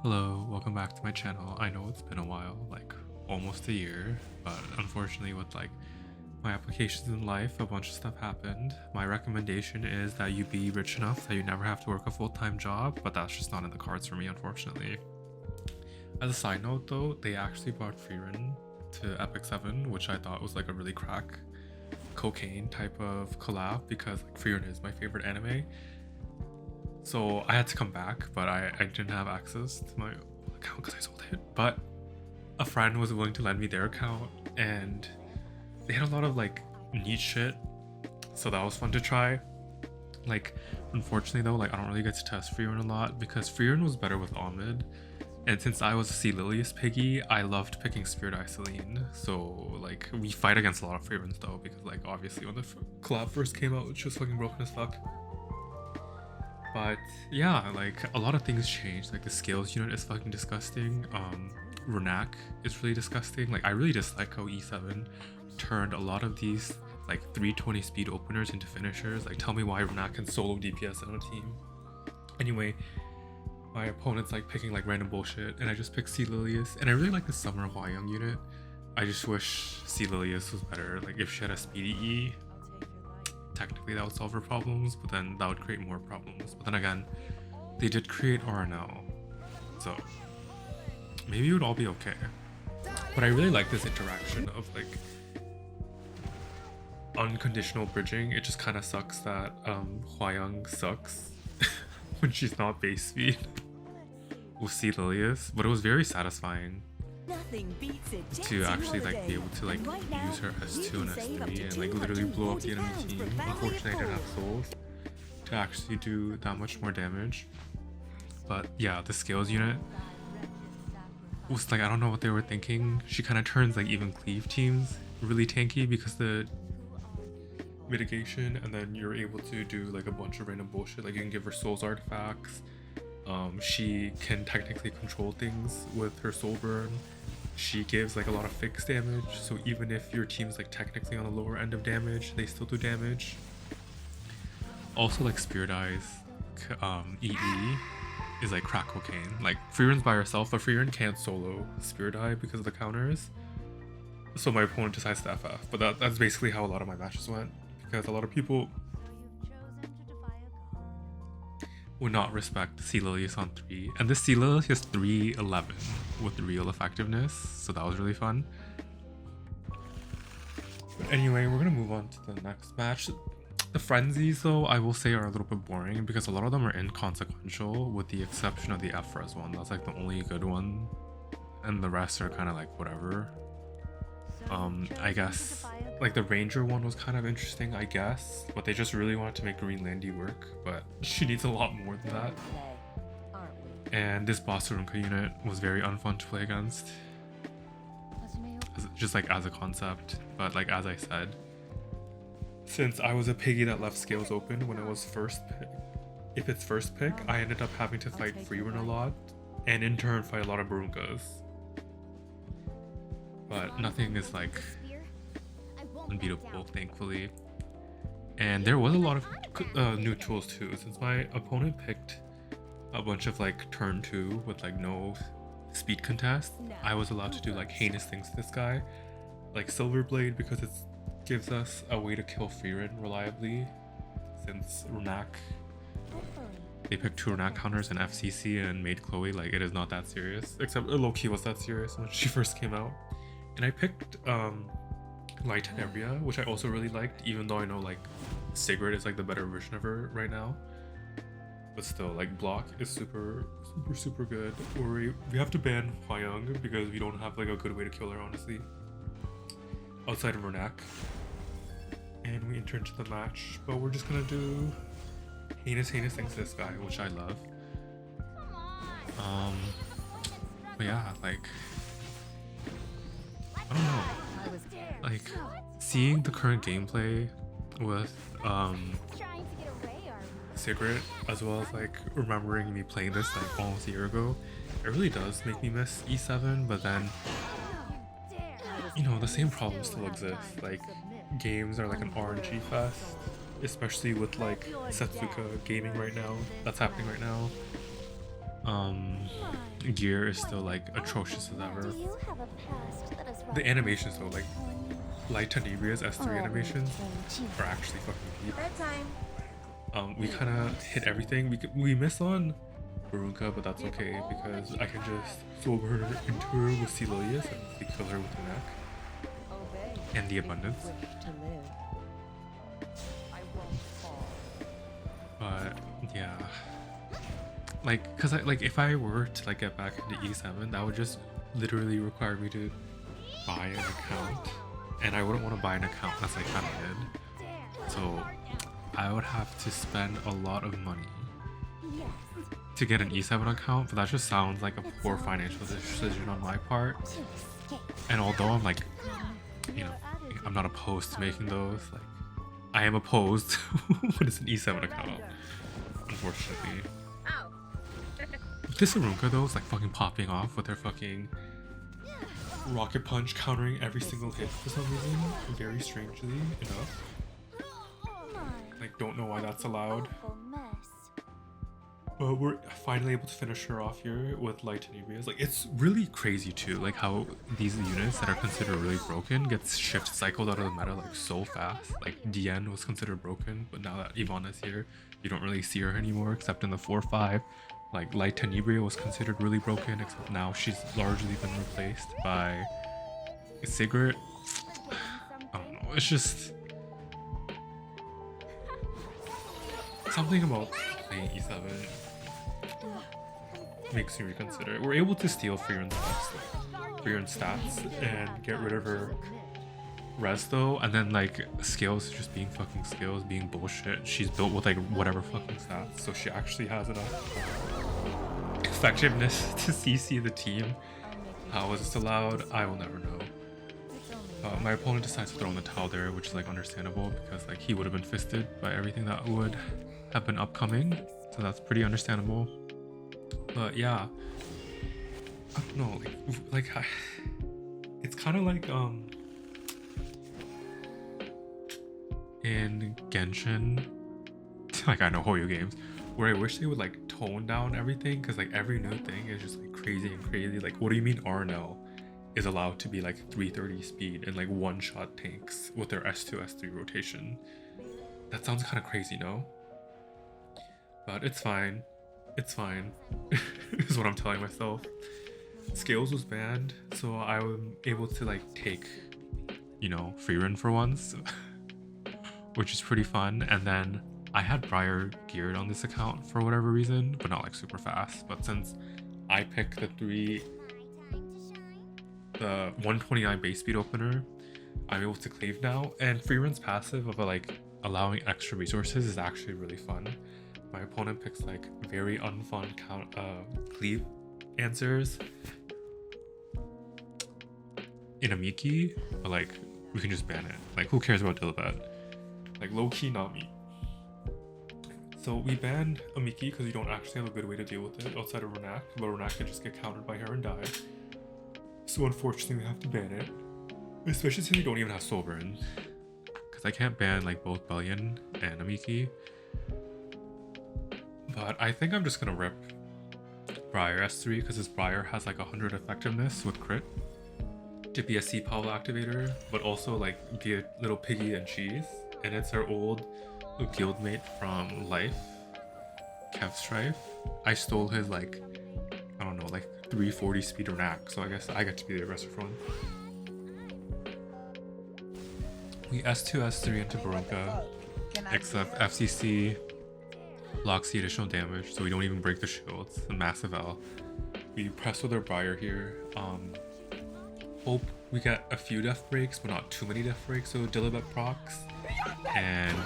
Hello, welcome back to my channel. I know it's been a while, like almost a year, but unfortunately with like my applications in life, a bunch of stuff happened. My recommendation is that you be rich enough that you never have to work a full-time job, but that's just not in the cards for me, unfortunately. As a side note though, they actually brought Frieren to Epic 7, which I thought was like a really crack cocaine type of collab because like Frieren is my favorite anime. So I had to come back, but I didn't have access to my account because I sold it. But a friend was willing to lend me their account, and they had a lot of like neat shit, so that was fun to try. Like, unfortunately though, like I don't really get to test Frieren a lot because Frieren was better with Ahmed, and since I was a Sea Lilius piggy, I loved picking Spirit Eye Celine. So like we fight against a lot of Frieren though, because like obviously when the collab first came out, she was fucking broken as fuck. But yeah, like a lot of things changed. Like the scales unit is fucking disgusting. Renak is really disgusting. Like I really dislike how E7 turned a lot of these like 320 speed openers into finishers. Like tell me why Renak can solo DPS on a team. Anyway, my opponent's like picking like random bullshit, and I just picked Sea Lilius, and I really like the Summer Hwayoung unit. I just wish Sea Lilius was better. Like if she had a speedy E, technically that would solve her problems, but then that would create more problems. But then again, they did create RNL, so maybe it would all be okay. But I really like this interaction of like unconditional bridging. It just kind of sucks that Hwayoung sucks when she's not base speed with Sea Lilius, but it was very satisfying to actually like be able to like use her S2 and S3 and like literally blow up the enemy team. Unfortunately I didn't have souls to actually do that much more damage. But yeah, the scales unit was like, I don't know what they were thinking. She kind of turns like even cleave teams really tanky because the mitigation, and then you're able to do like a bunch of random bullshit. Like you can give her souls artifacts. She can technically control things with her soul burn. She gives like a lot of fixed damage, so even if your team's like technically on the lower end of damage, they still do damage. Also like Spirit Eyes EE is like crack cocaine. Like Frieren's by herself, but Frieren can't solo Spirit Eye because of the counters. So my opponent decides to FF, but that's basically how a lot of my matches went, because a lot of people would not respect Sea Lilius on 3, and this Sea Lilius is 311 with real effectiveness, so that was really fun. But anyway, we're gonna move on to the next match. The frenzies though, I will say, are a little bit boring because a lot of them are inconsequential, with the exception of the F-Res one. That's like the only good one, and the rest are kind of like whatever. I guess like the Ranger one was kind of interesting, I guess, but they just really wanted to make Greenlandy work, but she needs a lot more than that. And this Basarunka unit was very unfun to play against, just like as a concept. But like as I said, since I was a piggy that left scales open when it was first pick, if it's first pick, I ended up having to fight Frieren a lot, and in turn fight a lot of Barunkas. But nothing is like unbeatable, thankfully. And there was a lot of new tools too, since my opponent picked a bunch of like turn 2 with like no speed contest. I was allowed to do like heinous things to this guy, like Silver Blade, because it gives us a way to kill Frieren reliably, since Renak, they picked 2 Renak counters and FCC and made Chloe like it is not that serious, except low-key was that serious when she first came out. And I picked Light Area, which I also really liked, even though I know like Sigrid is like the better version of her right now. But still, like block is super good. Or we have to ban Hwayoung because we don't have like a good way to kill her, honestly, outside of Renak. And we enter into the match, but we're just gonna do heinous things to this guy, which I love. But yeah, like I don't know, like seeing the current gameplay with Sigrid, as well as like remembering me playing this like almost a year ago, it really does make me miss E7. But then, you know, the same problems still exist. Like games are like an RNG fest, especially with like Setsuka gaming right now, that's happening right now. Gear is still like atrocious as ever. Do you have a past that is The right animations though, like on Light Tenebria's S3 animations are actually fucking deep. Bedtime. We kind of hit everything. We miss on Barunka, but that's okay because I can just throw her into her with Celilius and hopefully kill her with the neck Obey. and the abundance. Wish to live. I won't fall. But yeah, like, cause if I were to like get back into E7, that would just literally require me to buy an account, and I wouldn't want to buy an account unless I kind of did. So I would have to spend a lot of money yes. to get an E7 account, but that just sounds like a poor financial decision on my part. To escape. And although I'm like, you know, I'm not opposed to making those, like, I am opposed when it's an E7 account, unfortunately. Ow. This Arunka though is like fucking popping off with their fucking rocket punch countering every single hit for some reason, very strangely enough. Like, don't know why that's allowed. Awful mess. But we're finally able to finish her off here with Light Tenebria's. Like, it's really crazy too, like how these units that are considered really broken get shift cycled out of the meta like so fast. Like DN was considered broken, but now that Ivana's here, you don't really see her anymore except in the 4-5. Like Light Tenebria was considered really broken, except now she's largely been replaced by Sigrid. I don't know, it's just something about playing E7 makes me reconsider. We're able to steal Frieren's stats and get rid of her res though, and then like scales just being fucking scales, being bullshit. She's built with like whatever fucking stats, so she actually has enough effectiveness to CC the team. How is this allowed? I will never know. My opponent decides to throw in the towel there, which is like understandable because like he would have been fisted by everything that would have been upcoming, so that's pretty understandable. But yeah, I don't know, it's kind of like in Genshin, like I know Hoyo games, where I wish they would like tone down everything because like every new thing is just like crazy and crazy. Like, what do you mean RNL is allowed to be like 330 speed and like one-shot tanks with their S2 S3 rotation? That sounds kind of crazy, no? But it's fine. It's fine, is what I'm telling myself. Scales was banned, so I was able to like take, you know, Frieren for once, which is pretty fun. And then I had Briar geared on this account for whatever reason, but not like super fast. But since I picked the 129 base speed opener, I'm able to cleave now. And Frieren's passive of like allowing extra resources is actually really fun. My opponent picks like very unfun cleave answers in a Miki, but like we can just ban it. Like, who cares about Dilibet? Like, low key, not me. So we banned a Miki because you don't actually have a good way to deal with it outside of Renak, but Renak can just get countered by her and die. So unfortunately, we have to ban it, especially since we don't even have Soul Burn. Because I can't ban like both Bellion and a Miki. But I think I'm just gonna rip Briar S3 because this Briar has like 100 effectiveness with crit to be a C-Powl activator, but also like be a little piggy and cheese. And it's our old guildmate from Life, Kev Strife. I stole his like, I don't know, like 340 speed Renak, so I guess I get to be the aggressive one. We S2 S3 into Barunka, except FCC blocks the additional damage, so we don't even break the shields. A massive L. We press with our Briar here. Hope we get a few death breaks, but not too many death breaks, so Dilibet procs. And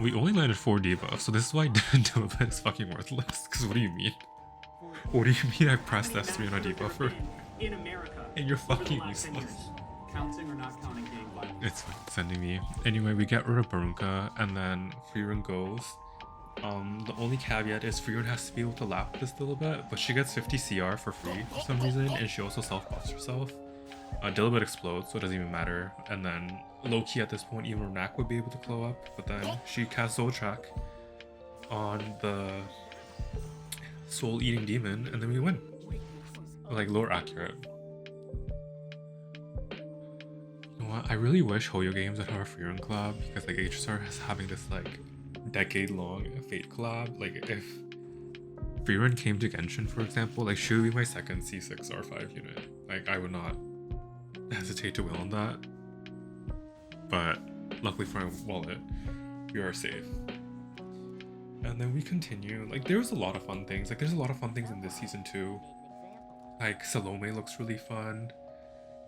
we only landed 4 debuffs, so this is why Dilibet is fucking worthless. Because what do you mean? What do you mean I pressed S3 on a debuffer? In America, And you're for the fucking last 10 useless. years, counting or not counting gang violence. It's fine, sending me. Anyway, we get rid of Barunka, and then Frieren goes. The only caveat is Frieren has to be able to lap this a little bit, but she gets 50 CR for free for some reason, and she also self-buffs herself. Dilibet explodes, so it doesn't even matter. And then low-key at this point, even Renak would be able to glow up, but then she casts Soul Track on the soul eating demon, and then we win. Like lore accurate. You know what? I really wish Hoyo Games would have a Frieren collab, because like HSR is having this like decade-long Fate collab. Like if Frieren came to Genshin, for example, like she would be my second C6 R5 unit. Like I would not hesitate to will on that. But luckily for my wallet, we are safe. And then we continue. Like there was a lot of fun things. Like there's a lot of fun things in this season too. Like Salome looks really fun.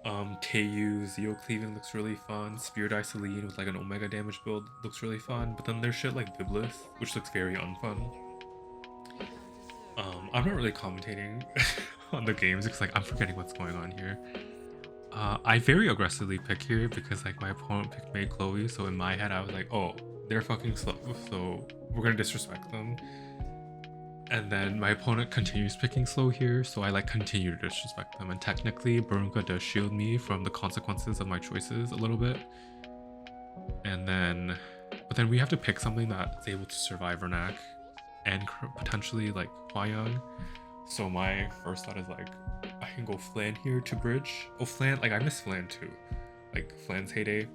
Teiyu, Zeo Cleaving looks really fun. Spirit Eye Celine with like an Omega damage build looks really fun. But then there's shit like Biblis, which looks very unfun. I'm not really commentating on the games because like I'm forgetting what's going on here. I very aggressively pick here because like my opponent picked May Chloe, so in my head I was like, oh, they're fucking slow, so we're gonna disrespect them. And then my opponent continues picking slow here, so I like continue to disrespect them. And technically, Barunka does shield me from the consequences of my choices a little bit. And then, but then we have to pick something that's able to survive Renak and potentially like Hwayong. So my first thought is like, I can go Flan here to bridge. Oh, Flan, like I miss Flan too. Like Flan's heyday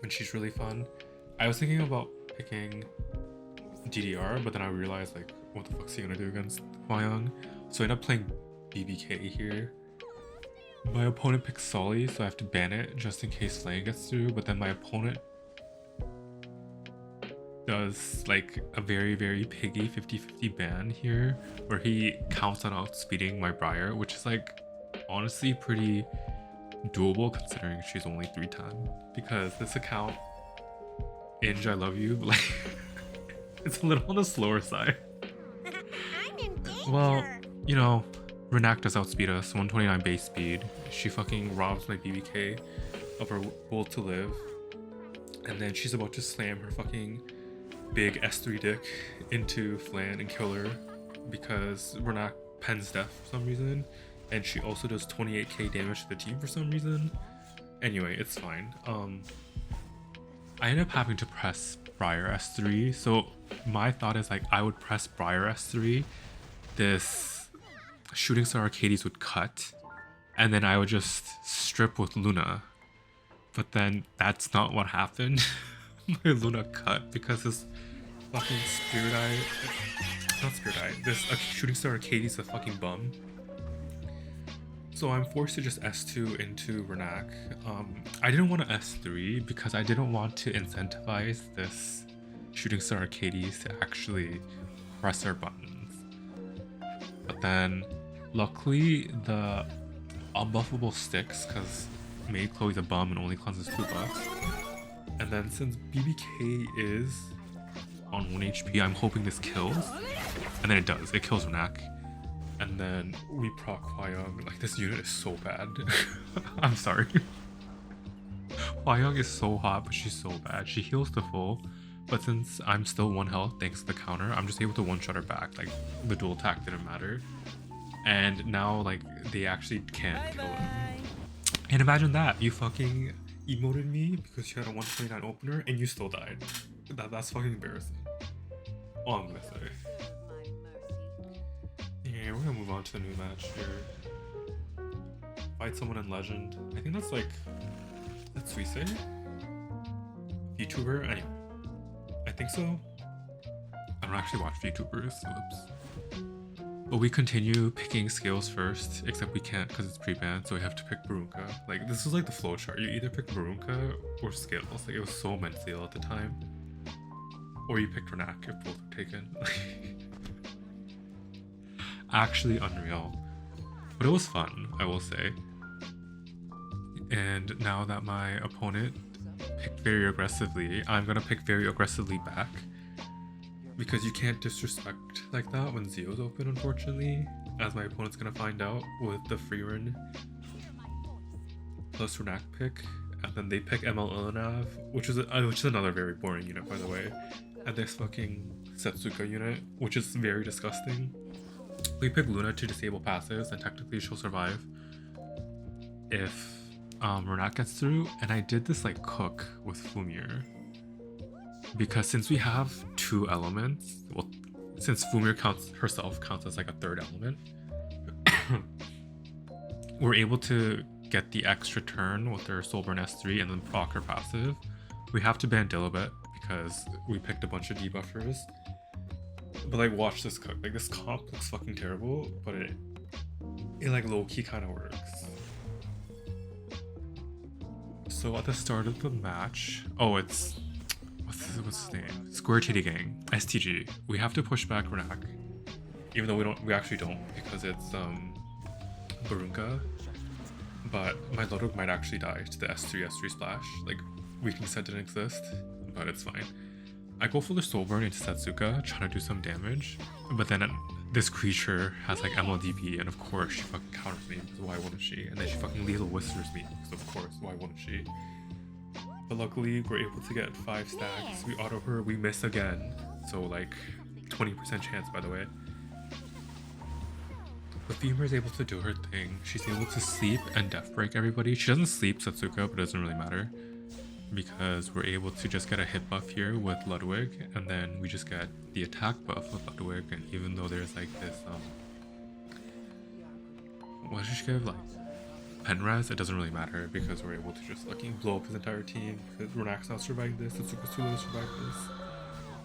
when she's really fun. I was thinking about picking DDR, but then I realized like, what the fuck's he gonna do against Hwayong? So I end up playing BBK here. My opponent picks Solly, so I have to ban it just in case Flan gets through, but then my opponent does like a very, very piggy 50-50 ban here, where he counts on outspeeding my Briar, which is like honestly pretty doable considering she's only 310. Because this account, Inge, I love you, but like it's a little on the slower side. I'm in danger. Well, you know, Renak does outspeed us, 129 base speed. She fucking robs my BBK of her will to live. And then she's about to slam her fucking big S3 dick into Flan and kill her because Renak pens death for some reason. And she also does 28k damage to the team for some reason. Anyway, it's fine. I end up having to press Briar S3. So my thought is like I would press Briar S3. This Shooting Star Arcades would cut. And then I would just strip with Luna. But then that's not what happened. My Luna cut because this fucking Spirit Eye... Not Spirit Eye. This Shooting Star Arcades a fucking bum. So I'm forced to just S2 into Renak. I didn't want to S3 because I didn't want to incentivize this Shooting Star Arcades to actually press our buttons. But then, luckily, the unbuffable sticks because Maid Chloe's a bum and only cleanses 2 bucks. And then since BBK is on 1 HP, I'm hoping this kills. And then it does. It kills Renak. And then we proc Hwayong. Like, this unit is so bad. I'm sorry. Hwayong is so hot, but she's so bad. She heals to full, but since I'm still 1 health thanks to the counter, I'm just able to one-shot her back. Like, the dual attack didn't matter. And now, like, they actually can't kill him. And imagine that. You fucking emoted me because you had a 129 opener and you still died. That's fucking embarrassing. All I'm gonna say. Yeah, we're gonna move on to the new match here. Fight someone in Legend. I think that's like... That's Suisse? VTuber? Anyway. I think so. I don't actually watch VTubers, so oops. But we continue picking skills first, except we can't because it's pre-banned, so we have to pick Barunka. Like, this is like the flowchart. You either pick Barunka or skills. Like, it was so mental at the time. Or you picked Renak if both were taken. Actually unreal. But it was fun, I will say. And now that my opponent picked very aggressively, I'm gonna pick very aggressively back. Because you can't disrespect like that when Zeo's open, unfortunately. As my opponent's gonna find out with the Frieren plus Renak pick. And then they pick ML Ilanav, which is another very boring unit, by the way. And this fucking Setsuka unit, which is very disgusting. We pick Luna to disable passives, and technically she'll survive if Renak gets through. And I did this like cook with Fumir. Because since we have 2 elements, well, since Fumir counts as like a third element, we're able to get the extra turn with their Soulburn S3 and then proc her passive. We have to ban Dilibet because we picked a bunch of debuffers. But like, watch this cook. Like, this comp looks fucking terrible, but it like low-key kind of works. So at the start of the match, oh, it's what's his name? Square TD Gang, STG. We have to push back Renak, even though we actually don't, because it's Barunka. But my Lodok might actually die to the S3 splash. Like, weakling set didn't exist, but it's fine. I go for the Soulburn into Setsuka, trying to do some damage, but then this creature has like MLDP, and of course she fucking counters me, because why wouldn't she? And then she fucking lethal whispers me, because of course, why wouldn't she? But luckily, we're able to get 5 stacks. We auto her, we miss again, so like 20% chance, by the way. But Femur is able to do her thing. She's able to sleep and death break everybody. She doesn't sleep Setsuka, but it doesn't really matter, because we're able to just get a hit buff here with Ludwig, and then we just get the attack buff with Ludwig. And even though there's like this what did she give, like Penraz, it doesn't really matter, because we're able to just fucking blow up his entire team, because Renak's not surviving this, Setsuka's too low to survive this,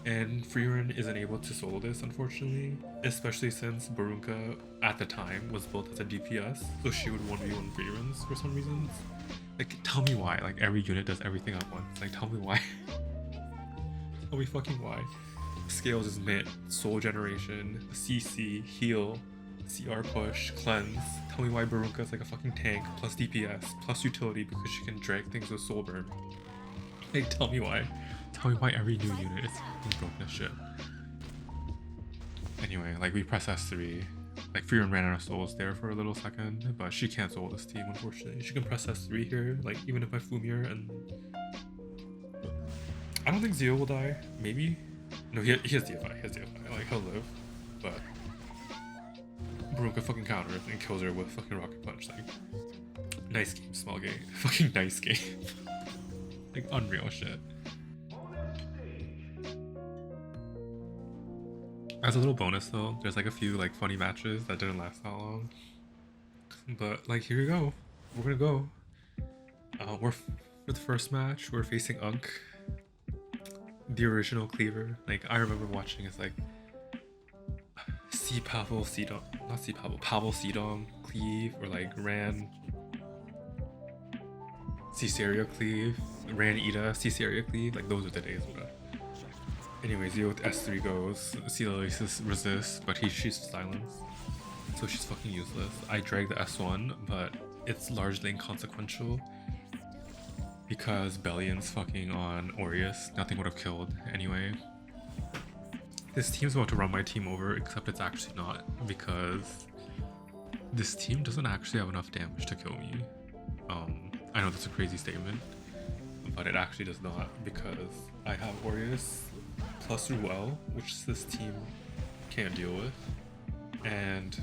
and Frieren isn't able to solo this, unfortunately, especially since Barunka at the time was built as a DPS, so she would 1v1 Frierens for some reasons. Like, tell me why. Like, every unit does everything at once. Like, tell me why. Tell me fucking why. Scales is mid, soul generation, CC, heal, CR push, cleanse. Tell me why Barunka is like a fucking tank, plus DPS, plus utility, because she can drag things with Soulburn. Like, tell me why. Tell me why every new unit is fucking broken as shit. Anyway, like, we press S3. Like, Frieren ran out of souls there for a little second, but she can't soul this team, unfortunately. She can press S3 here, like, even if I Fumir, and I don't think Zio will die. Maybe? No, he has DFI. Like, he'll live. But Barunka fucking counters and kills her with fucking Rocket Punch. Like, nice game, small game. Fucking nice game. Like, unreal shit. As a little bonus though, there's like a few like funny matches that didn't last that long. But like, here we go. We're gonna go. For the first match, we're facing Unk, the original cleaver. Like, I remember watching it's like Pavel Sidom cleave, or like Ran Caesarea cleave, Ran Ida Caesarea cleave. Like, those are the days, bro. Anyways, Zio with S3 goes, Celiasis resists, but she's silenced, so she's fucking useless. I drag the S1, but it's largely inconsequential, because Bellion's fucking on Aureus. Nothing would have killed anyway. This team's about to run my team over, except it's actually not, because this team doesn't actually have enough damage to kill me. I know that's a crazy statement, but it actually does not, because I have Aureus plus Ruel, which this team can't deal with, and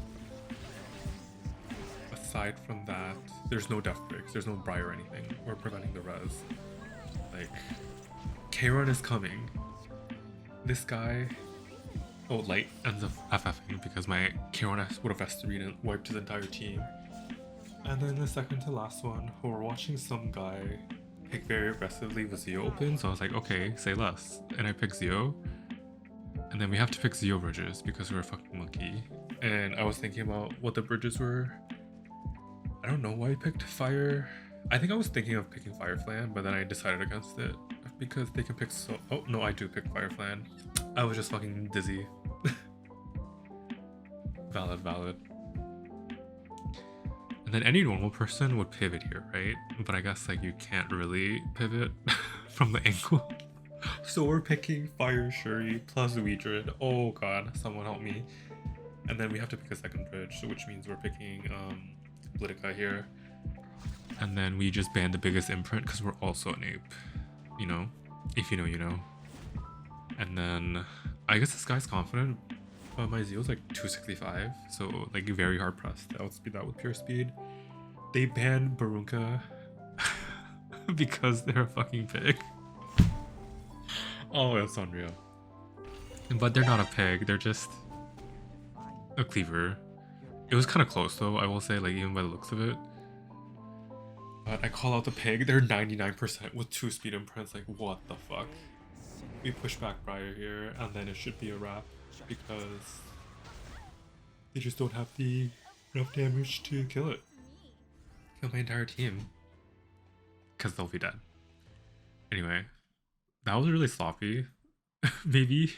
aside from that, there's no death breaks, there's no Briar or anything, or preventing the res. Like, Kron is coming. This guy, oh, Light ends up FFing because my Kron would have S3'd and wiped his entire team. And then the second to last one, we're watching some guy pick very aggressively with Zio open, so I was like, okay, say less. And I picked Zio. And then we have to pick Zio bridges because we're a fucking monkey. And I was thinking about what the bridges were. I don't know why I picked Fire. I think I was thinking of picking Fire Flan, but then I decided against it because they can pick oh no, I do pick Fire Flan. I was just fucking dizzy. Valid. And then any normal person would pivot here, right? But I guess like you can't really pivot from the angle. So we're picking Fire Shuri plus Weedred. Oh god, someone help me. And then we have to pick a second bridge, which means we're picking Politica here. And then we just ban the biggest imprint because we're also an ape. You know? If you know, you know. And then I guess this guy's confident. My Zeal's like 265, so like very hard pressed to outspeed that with pure speed. They banned Barunka because they're a fucking pig. Oh, it's unreal. But they're not a pig, they're just a cleaver. It was kind of close though, I will say, like even by the looks of it. But I call out the pig, they're 99% with 2 speed imprints, like what the fuck. We push back Briar here, and then it should be a wrap, because they just don't have the enough damage to kill it. Kill my entire team. Because they'll be dead. Anyway, that was really sloppy, maybe.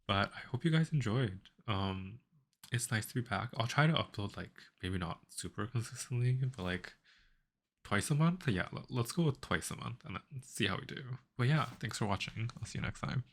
But I hope you guys enjoyed. It's nice to be back. I'll try to upload, like, maybe not super consistently, but like twice a month. Yeah, let's go with twice a month and then see how we do. But yeah, thanks for watching. I'll see you next time.